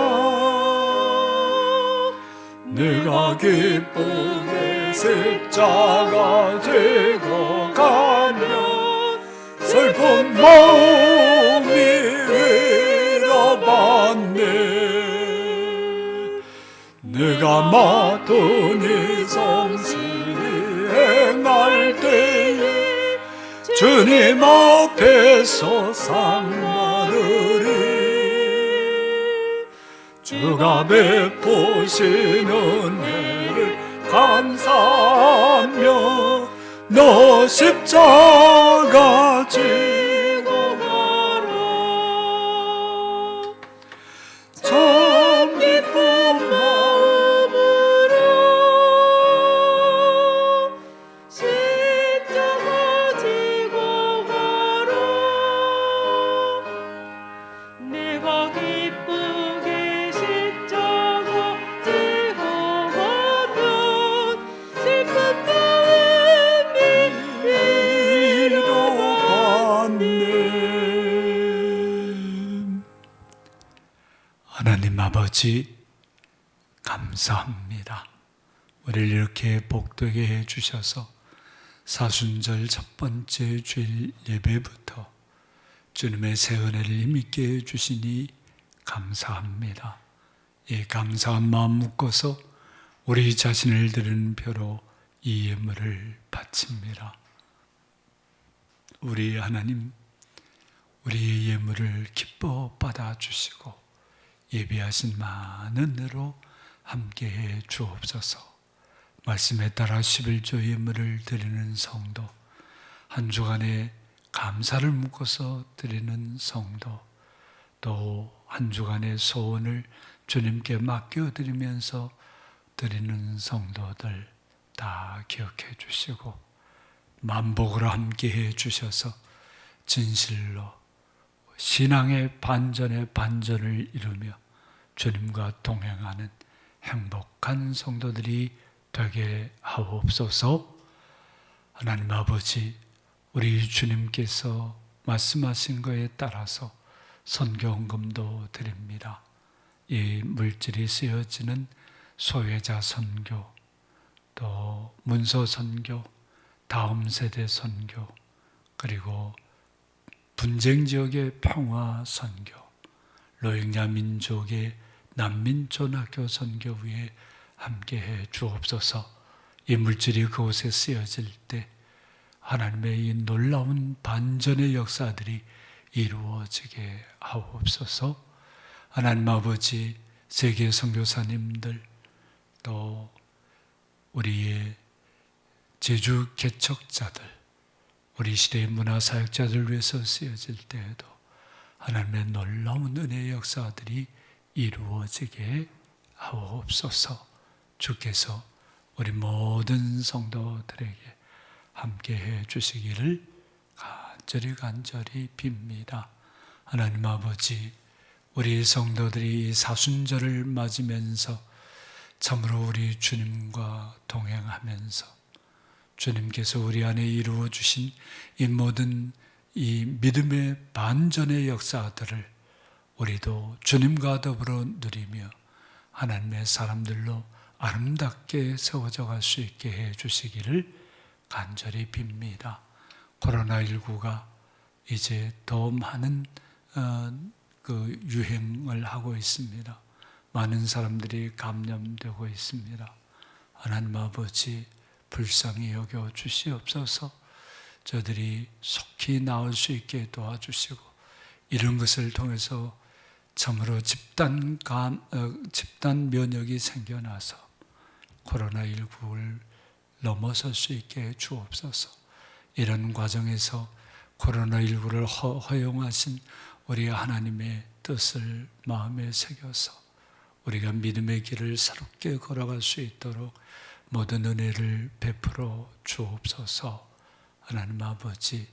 내가 기쁘게 십자가 지고 가면 슬픈 마음이 위로받네. 내가 맡은 이 성실히 행할 때 주님 앞에서 상 받으리. 주가 베푸시는 은혜를 감사하며 너 십자가 지고 가라. 참 기쁜 마음으로 십자가 지고 가라. 내가 기쁘게 십자가 지고 가면 슬픈 마음이 위로받네. 하나님 아버지 감사합니다. 우리를 이렇게 복되게 해주셔서 사순절 첫 번째 주일 예배부터 주님의 새 은혜를 힘있게 해주시니 감사합니다. 이 감사한 마음 묶어서 우리 자신을 드리는 표로 이 예물을 바칩니다. 우리 하나님, 우리의 예물을 기뻐 받아주시고 예비하신 많은 은혜로 함께해 주옵소서. 말씀에 따라 11조 예물을 드리는 성도, 한 주간에 감사를 묶어서 드리는 성도, 또 한 주간의 소원을 주님께 맡겨드리면서 드리는 성도들 다 기억해 주시고 만복으로 함께해 주셔서 진실로 신앙의 반전의 반전을 이루며 주님과 동행하는 행복한 성도들이 되게 하옵소서. 하나님 아버지, 우리 주님께서 말씀하신 것에 따라서 선교헌금도 드립니다. 이 물질이 쓰여지는 소외자 선교, 또 문서 선교, 다음 세대 선교, 그리고 분쟁 지역의 평화 선교, 로힝야 민족의 난민 전학교 선교 위에 함께해 주옵소서. 이 물질이 그곳에 쓰여질 때 하나님의 이 놀라운 반전의 역사들이 이루어지게 하옵소서. 하나님 아버지, 세계 선교사님들, 또 우리의 제주 개척자들, 우리 시대의 문화사역자들 위해서 쓰여질 때에도 하나님의 놀라운 은혜의 역사들이 이루어지게 하옵소서. 주께서 우리 모든 성도들에게 함께해 주시기를 간절히 빕니다. 하나님 아버지, 우리 성도들이 사순절을 맞으면서 참으로 우리 주님과 동행하면서 주님께서 우리 안에 이루어 주신 이 모든 이 믿음의 반전의 역사들을 우리도 주님과 더불어 누리며 하나님의 사람들로 아름답게 세워져 갈 수 있게 해 주시기를 간절히 빕니다. 코로나19가 이제 더 많은 유행을 하고 있습니다. 많은 사람들이 감염되고 있습니다. 하나님 아버지, 불쌍히 여겨 주시옵소서. 저들이 속히 나을 수 있게 도와주시고 이런 것을 통해서 참으로 집단 면역이 생겨나서 코로나19를 넘어설 수 있게 해 주옵소서. 이런 과정에서 코로나19를 허용하신 우리 하나님의 뜻을 마음에 새겨서 우리가 믿음의 길을 새롭게 걸어갈 수 있도록 모든 은혜를 베풀어 주옵소서. 하나님 아버지,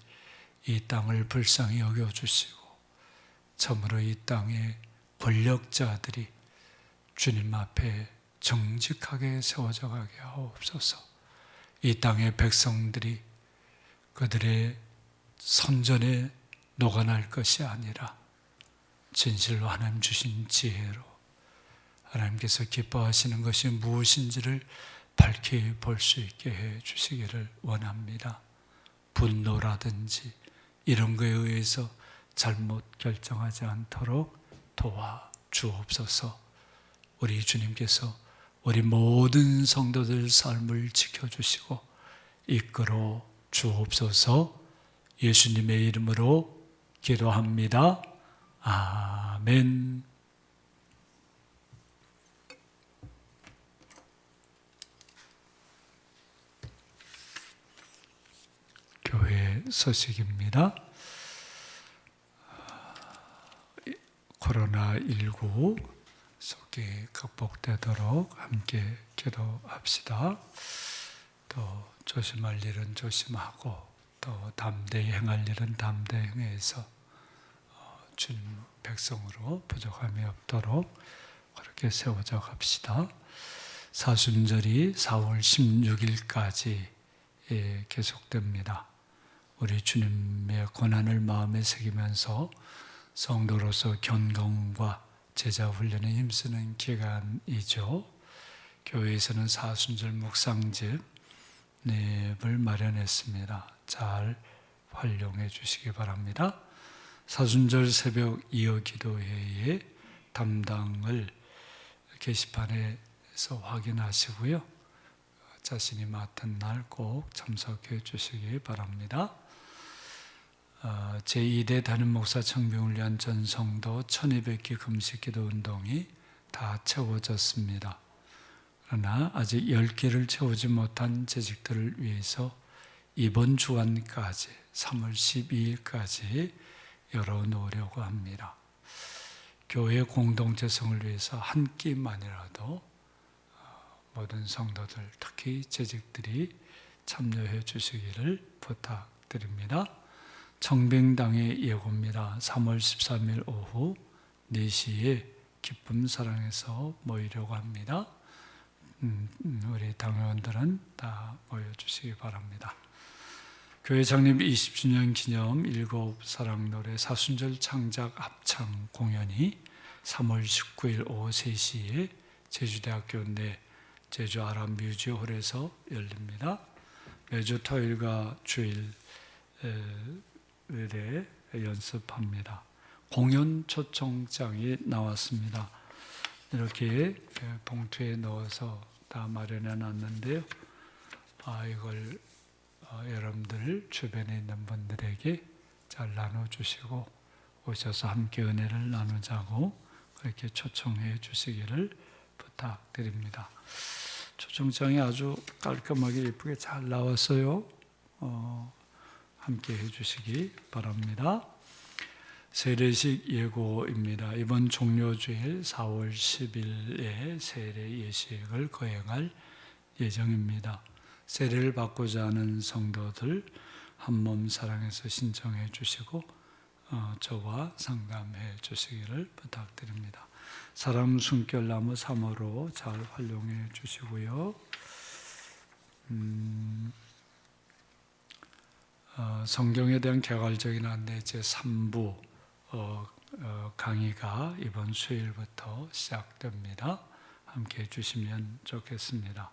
이 땅을 불쌍히 여겨주시고 참으로 이 땅의 권력자들이 주님 앞에 정직하게 세워져 가게 하옵소서. 이 땅의 백성들이 그들의 선전에 녹아날 것이 아니라 진실로 하나님 주신 지혜로 하나님께서 기뻐하시는 것이 무엇인지를 밝히 볼 수 있게 해 주시기를 원합니다. 분노라든지 이런 거에 의해서 잘못 결정하지 않도록 도와 주옵소서. 우리 주님께서 우리 모든 성도들 삶을 지켜주시고 이끌어 주옵소서. 예수님의 이름으로 기도합니다. 아멘. 교회 소식입니다. 코로나19 속이 극복되도록 함께 기도합시다. 또 조심할 일은 조심하고 또 담대히 행할 일은 담대히 행해서 주님 백성으로 부족함이 없도록 그렇게 세워져 갑시다. 사순절이 4월 16일까지 계속됩니다. 우리 주님의 고난을 마음에 새기면서 성도로서 견검과 제자 훈련에 힘쓰는 기간이죠. 교회에서는 사순절 묵상집 을 마련했습니다. 잘 활용해 주시기 바랍니다. 사순절 새벽 이어 기도회의 담당을 게시판에서 확인하시고요. 자신이 맡은 날 꼭 참석해 주시기 바랍니다. 제2대 담임 목사 청빙을 위한 전성도 1200기 금식기도 운동이 다 채워졌습니다. 그러나 아직 10개를 채우지 못한 재직들을 위해서 이번 주간까지 3월 12일까지 열어놓으려고 합니다. 교회 공동체성을 위해서 한 끼만이라도 모든 성도들, 특히 재직들이 참여해 주시기를 부탁드립니다. 청빙당의 예고입니다. 3월 13일 오후 4시에 기쁨 사랑에서 모이려고 합니다. 우리 당회원들은 다 모여주시기 바랍니다. 교회 창립 20주년 기념 7 사랑노래 사순절 창작 합창 공연이 3월 19일 오후 3시에 제주대학교 내 제주 아람뮤지홀에서 열립니다. 매주 토요일과 주일에 연습합니다. 공연 초청장이 나왔습니다. 이렇게 봉투에 넣어서 다 마련해 놨는데요. 이걸 여러분들 주변에 있는 분들에게 잘 나눠주시고 오셔서 함께 은혜를 나누자고 그렇게 초청해 주시기를 부탁드립니다. 초청장이 아주 깔끔하게 예쁘게 잘 나왔어요. 함께 해주시기 바랍니다. 세례식 예고입니다. 이번 종료주일 4월 10일에 세례 예식을 거행할 예정입니다. 세례를 받고자 하는 성도들 한몸 사랑해서 신청해 주시고 저와 상담해 주시기를 부탁드립니다. 사람 숨결나무 3호로 잘 활용해 주시고요. 성경에 대한 개괄적인 안내 제3부 강의가 이번 수요일부터 시작됩니다. 함께 해주시면 좋겠습니다.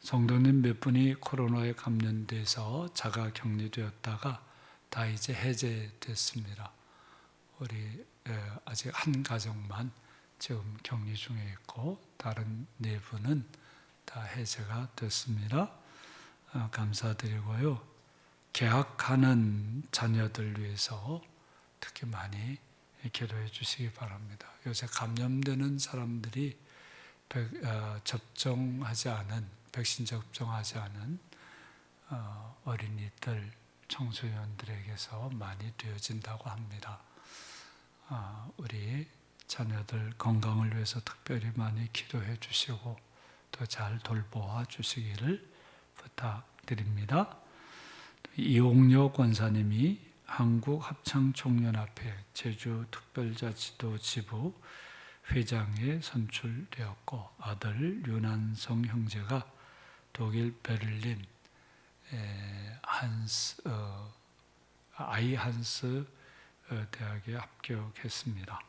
성도님 몇 분이 코로나에 감염돼서 자가 격리되었다가 다 이제 해제됐습니다. 우리 아직 한 가정만 지금 격리 중에 있고 다른 4분은 다 해제가 됐습니다. 감사드리고요. 개학하는 자녀들 위해서 특히 많이 기도해 주시기 바랍니다. 요새 감염되는 사람들이 접종하지 않은, 백신 접종하지 않은 어린이들, 청소년들에게서 많이 되어진다고 합니다. 우리 자녀들 건강을 위해서 특별히 많이 기도해 주시고 또 잘 돌보아 주시기를 부탁드립니다. 이옥료 권사님이 한국합창총연합회 제주특별자치도 지부 회장에 선출되었고 아들 윤한성 형제가 독일 베를린 아이한스 대학에 합격했습니다.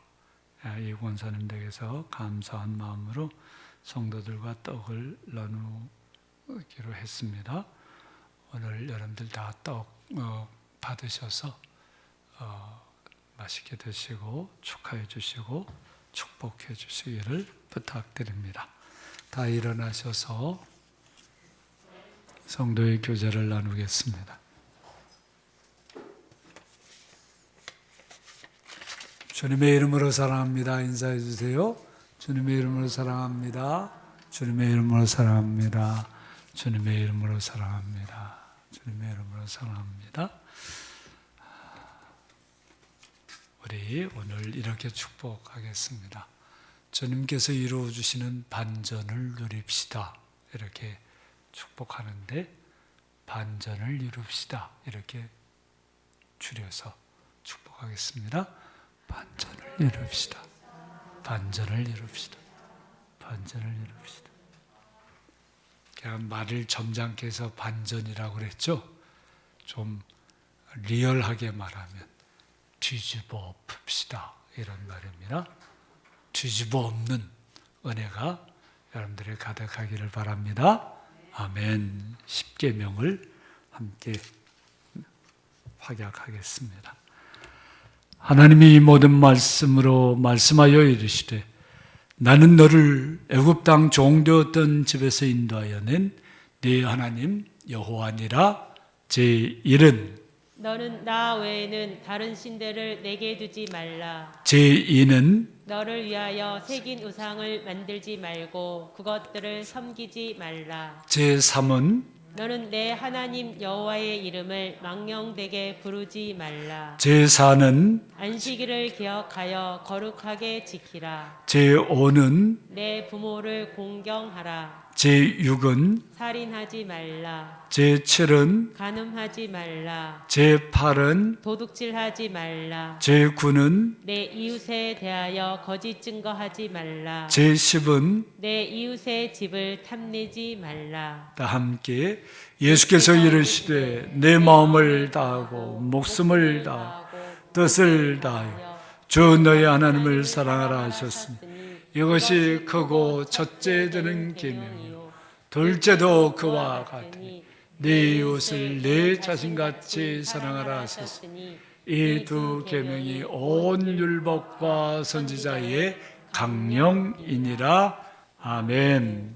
이 권사님 댁에서 감사한 마음으로 성도들과 떡을 나누기로 했습니다. 오늘 여러분들 다 떡 받으셔서 맛있게 드시고 축하해 주시고 축복해 주시기를 부탁드립니다. 다 일어나셔서 성도의 교제를 나누겠습니다. 주님의 이름으로 사랑합니다. 인사해 주세요. 주님의 이름으로 사랑합니다. 주님의 이름으로 사랑합니다. 주님의 이름으로 사랑합니다. 주님의 이름으로 사랑합니다. 우리 오늘 이렇게 축복하겠습니다. 주님께서 이루어 주시는 반전을 누립시다. 이렇게 축복하는데 반전을 이룹시다. 이렇게 줄여서 축복하겠습니다. 반전을 이룹시다. 반전을 이룹시다. 반전을 이룹시다. 그냥 말을 점잖게 해서 반전이라고 그랬죠. 좀 리얼하게 말하면 뒤집어 풉시다. 이런 말입니다. 뒤집어 엎는 은혜가 여러분들의 가득하기를 바랍니다. 아멘. 10계명을 함께 확약하겠습니다. 하나님이 이 모든 말씀으로 말씀하여 이르시되 나는 너를 애굽 땅 종되었던 집에서 인도하여 낸 네 하나님 여호와니라. 제1은 너는 나 외에는 다른 신들을 내게 두지 말라. 제2는 너를 위하여 새긴 우상을 만들지 말고 그것들을 섬기지 말라. 제3은 너는 내 하나님 여호와의 이름을 망령되게 부르지 말라. 제4는 안식일을 기억하여 거룩하게 지키라. 제5는 내 부모를 공경하라. 제6은 살인하지 말라. 제7은 간음하지 말라. 제8은 도둑질하지 말라. 제9는 내 이웃에 대하여 거짓 증거하지 말라. 제10은 내 이웃의 집을 탐내지 말라. 다 함께 예수께서 이르시되 내 마음을 다하고 목숨을 다하고 뜻을 다하여 주 너의 하나님을 사랑하라 하셨으니 이것이 크고 첫째 되는 계명이요 둘째도 그와 같으니 네 이웃을 내 자신같이 사랑하라 하셨으니 이 두 계명이 온 율법과 선지자의 강령이니라. 아멘.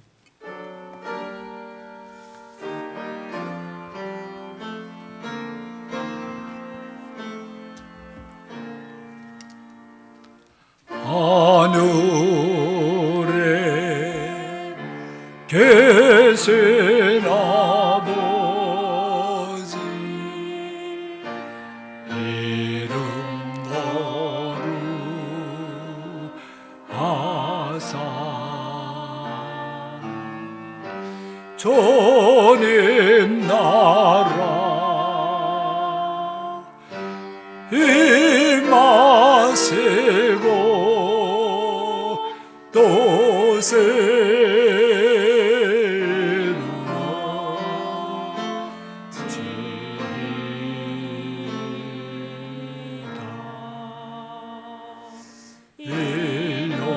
하늘에 계신 아버지 이름 거룩하사 주님 나라 임하시고 또 세우지다.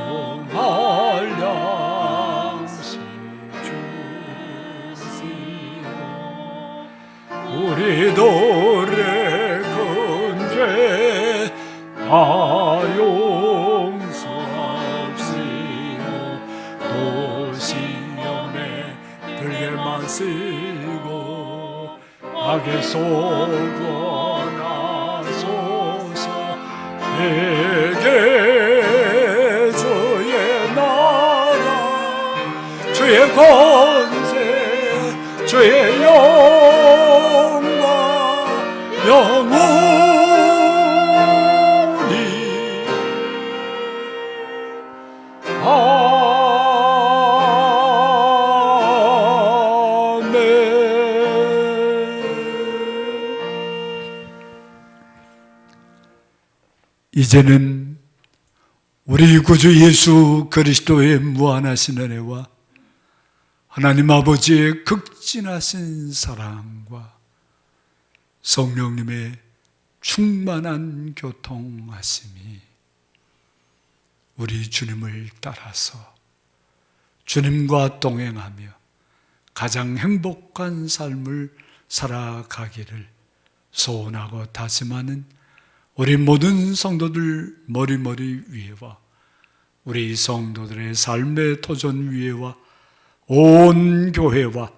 일용할 양식 주시고 우리들의 큰 죄 다 용서하시고 또 시험에 들게 마시고 악에 속어나소서. 내게 주의 나라 주의 권세 주의 영광 영원히 아멘. 이제는 우리 구주 예수 그리스도의 무한하신 은혜와 하나님 아버지의 극진하신 사랑과 성령님의 충만한 교통하심이 우리 주님을 따라서 주님과 동행하며 가장 행복한 삶을 살아가기를 소원하고 다짐하는 우리 모든 성도들 머리머리 위에와 우리 성도들의 삶의 도전 위에와 온 교회와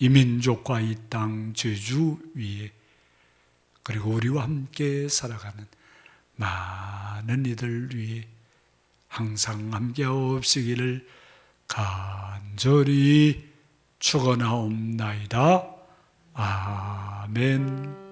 이 민족과 이 땅 제주 위에 그리고 우리와 함께 살아가는 많은 이들 위해 항상 함께하옵시기를 간절히 축원하옵나이다. 아멘.